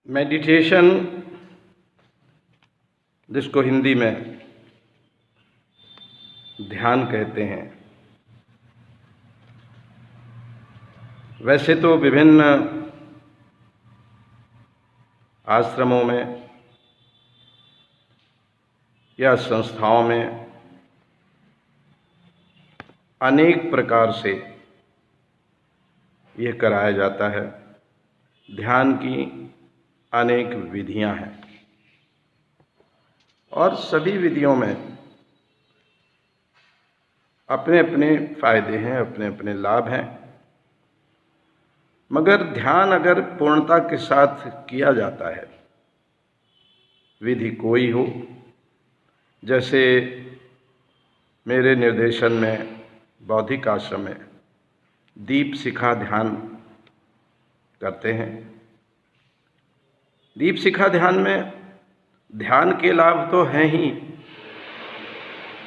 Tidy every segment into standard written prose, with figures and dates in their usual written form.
Meditation, जिसको हिंदी में ध्यान कहते हैं, वैसे तो विभिन्न आश्रमों में या संस्थाओं में अनेक प्रकार से यह कराया जाता है। ध्यान की अनेक विधियां हैं और सभी विधियों में अपने अपने फायदे हैं, अपने अपने लाभ हैं। मगर ध्यान अगर पूर्णता के साथ किया जाता है, विधि कोई हो, जैसे मेरे निर्देशन में बौद्धिक आश्रम में दीप शिखा ध्यान करते हैं। दीप शिखा ध्यान में ध्यान के लाभ तो हैं ही,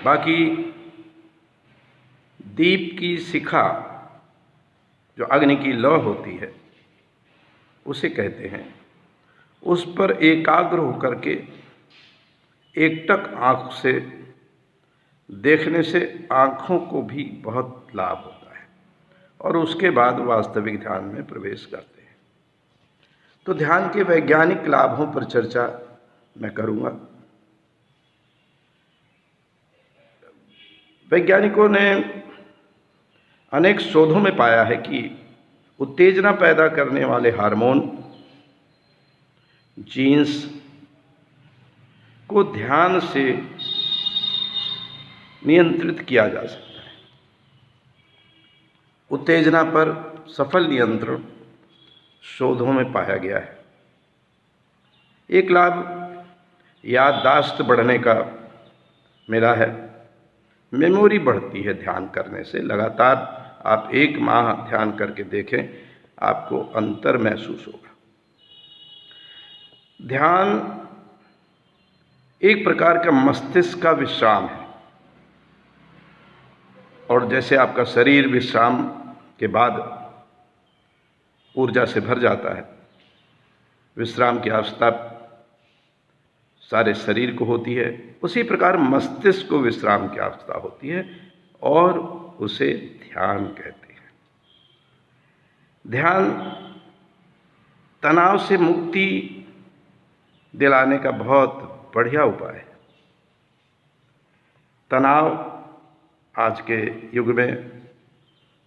बाकी दीप की शिखा जो अग्नि की लौ होती है उसे कहते हैं, उस पर एकाग्र होकर के एकटक आँख से देखने से आँखों को भी बहुत लाभ होता है और उसके बाद वास्तविक ध्यान में प्रवेश करते हैं। तो ध्यान के वैज्ञानिक लाभों पर चर्चा मैं करूँगा। वैज्ञानिकों ने अनेक शोधों में पाया है कि उत्तेजना पैदा करने वाले हार्मोन जीन्स को ध्यान से नियंत्रित किया जा सकता है। उत्तेजना पर सफल नियंत्रण शोधों में पाया गया है। एक लाभ याददाश्त बढ़ने का मिला है। मेमोरी बढ़ती है ध्यान करने से। लगातार आप 1 माह ध्यान करके देखें, आपको अंतर महसूस होगा। ध्यान एक प्रकार का मस्तिष्क का विश्राम है और जैसे आपका शरीर विश्राम के बाद ऊर्जा से भर जाता है, विश्राम की आवश्यकता सारे शरीर को होती है, उसी प्रकार मस्तिष्क को विश्राम की आवश्यकता होती है और उसे ध्यान कहते हैं। ध्यान तनाव से मुक्ति दिलाने का बहुत बढ़िया उपाय है। तनाव आज के युग में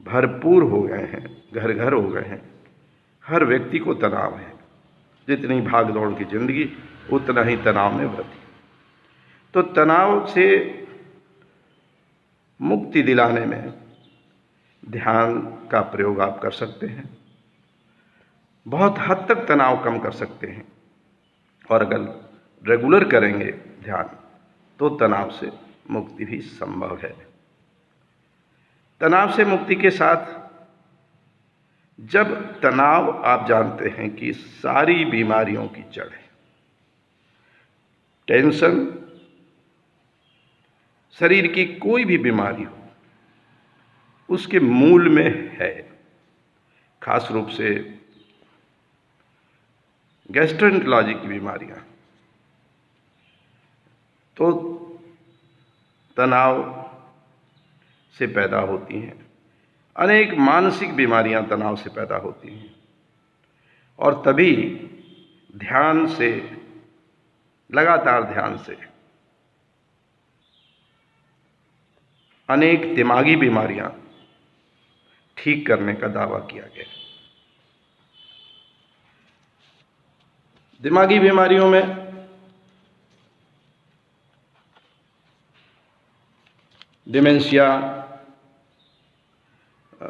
भरपूर हो गए हैं, घर घर हो गए हैं। हर व्यक्ति को तनाव है। जितनी भाग दौड़ की जिंदगी उतना ही तनाव में वृद्धि। तो तनाव से मुक्ति दिलाने में ध्यान का प्रयोग आप कर सकते हैं। बहुत हद तक तनाव कम कर सकते हैं और अगर रेगुलर करेंगे ध्यान तो तनाव से मुक्ति भी संभव है। तनाव से मुक्ति के साथ, जब तनाव आप जानते हैं कि सारी बीमारियों की जड़ है, टेंशन, शरीर की कोई भी बीमारी हो उसके मूल में है। खास रूप से गैस्ट्रोएंटेरोलॉजी की बीमारियां तो तनाव से पैदा होती हैं। अनेक मानसिक बीमारियां तनाव से पैदा होती हैं और तभी ध्यान से, लगातार ध्यान से अनेक दिमागी बीमारियां ठीक करने का दावा किया गया। दिमागी बीमारियों में डिमेंशिया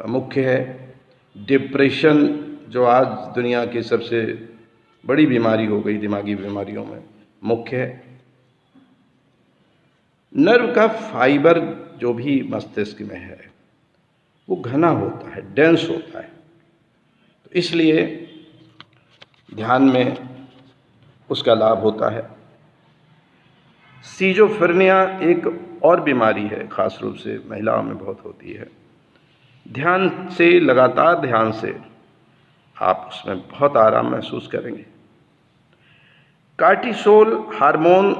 मुख्य है। डिप्रेशन जो आज दुनिया की सबसे बड़ी बीमारी हो गई दिमागी बीमारियों में, मुख्य है। नर्व का फाइबर जो भी मस्तिष्क में है वो घना होता है, डेंस होता है, तो इसलिए ध्यान में उसका लाभ होता है। सिजोफ्रेनिया एक और बीमारी है, खास रूप से महिलाओं में बहुत होती है। ध्यान से, लगातार ध्यान से आप उसमें बहुत आराम महसूस करेंगे। कार्टिसोल हार्मोन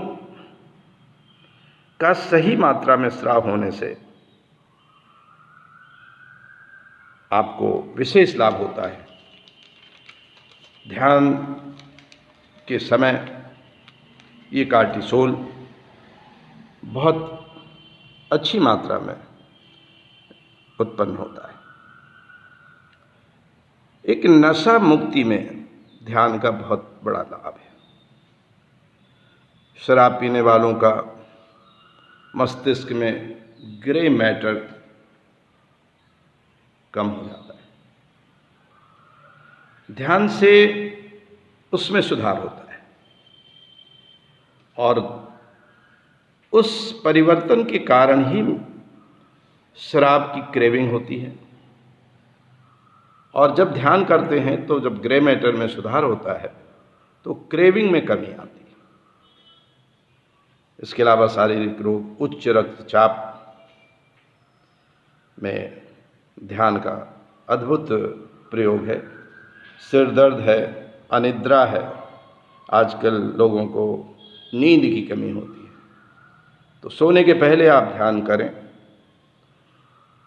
का सही मात्रा में स्राव होने से आपको विशेष लाभ होता है। ध्यान के समय ये कार्टिसोल बहुत अच्छी मात्रा में उत्पन्न होता है। एक नशा मुक्ति में ध्यान का बहुत बड़ा लाभ है। शराब पीने वालों का मस्तिष्क में ग्रे मैटर कम हो जाता है। ध्यान से उसमें सुधार होता है और उस परिवर्तन के कारण ही शराब की क्रेविंग होती है। और जब ध्यान करते हैं तो जब ग्रे मैटर में सुधार होता है तो क्रेविंग में कमी आती है। इसके अलावा शारीरिक रोग, उच्च रक्तचाप में ध्यान का अद्भुत प्रयोग है। सिर दर्द है, अनिद्रा है, आजकल लोगों को नींद की कमी होती है, तो सोने के पहले आप ध्यान करें।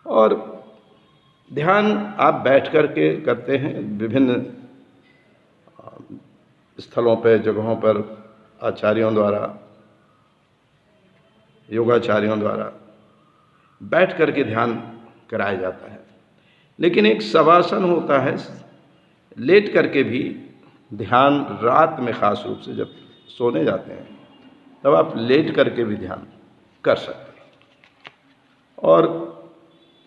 और ध्यान आप बैठ कर के करते हैं। विभिन्न स्थलों पर, जगहों पर आचार्यों द्वारा, योगाचार्यों द्वारा बैठ कर के ध्यान कराया जाता है। लेकिन एक शवासन होता है, लेट करके भी ध्यान, रात में ख़ास रूप से जब सोने जाते हैं तब आप लेट करके भी ध्यान कर सकते हैं। और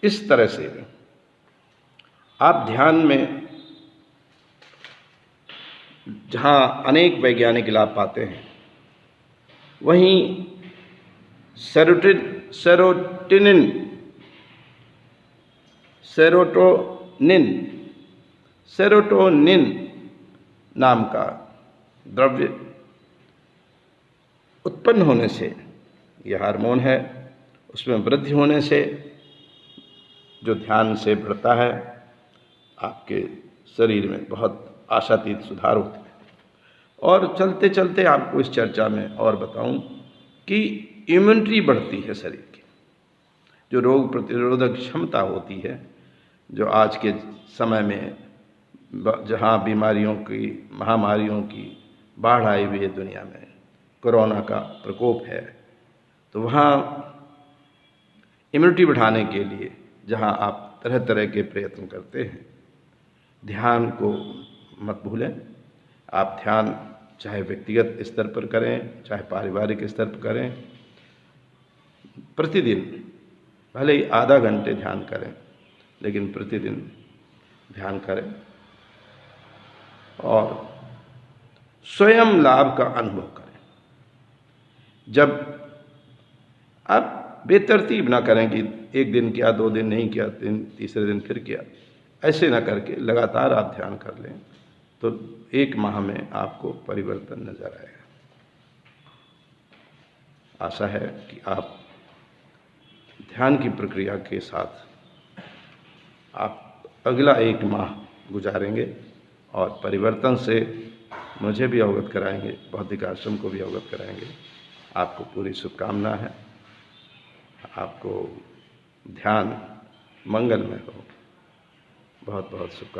इस तरह से आप ध्यान में जहाँ अनेक वैज्ञानिक लाभ पाते हैं, वहीं सेरोटोनिन नाम का द्रव्य उत्पन्न होने से, यह हार्मोन है, उसमें वृद्धि होने से जो ध्यान से बढ़ता है, आपके शरीर में बहुत आशातीत सुधार होते हैं। और चलते चलते आपको इस चर्चा में और बताऊं कि इम्यूनिटी बढ़ती है शरीर की। जो रोग प्रतिरोधक क्षमता होती है, जो आज के समय में जहाँ बीमारियों की, महामारियों की बाढ़ आई हुई है दुनिया में, कोरोना का प्रकोप है, तो वहाँ इम्यूनिटी बढ़ाने के लिए जहाँ आप तरह तरह के प्रयत्न करते हैं, ध्यान को मत भूलें। आप ध्यान चाहे व्यक्तिगत स्तर पर करें, चाहे पारिवारिक स्तर पर करें, प्रतिदिन भले ही आधा घंटे ध्यान करें, लेकिन प्रतिदिन ध्यान करें और स्वयं लाभ का अनुभव करें। जब आप बेतरतीब ना करें कि एक दिन किया, 2 दिन नहीं किया, तीसरे दिन फिर किया, ऐसे ना करके लगातार आप ध्यान कर लें तो 1 माह में आपको परिवर्तन नजर आएगा। आशा है कि आप ध्यान की प्रक्रिया के साथ आप अगला 1 माह गुजारेंगे और परिवर्तन से मुझे भी अवगत कराएंगे, बौद्धिक आश्रम को भी अवगत कराएंगे। आपको पूरी शुभकामना है। आपको ध्यान मंगलमय हो। बहुत बहुत शुभकामनाएं।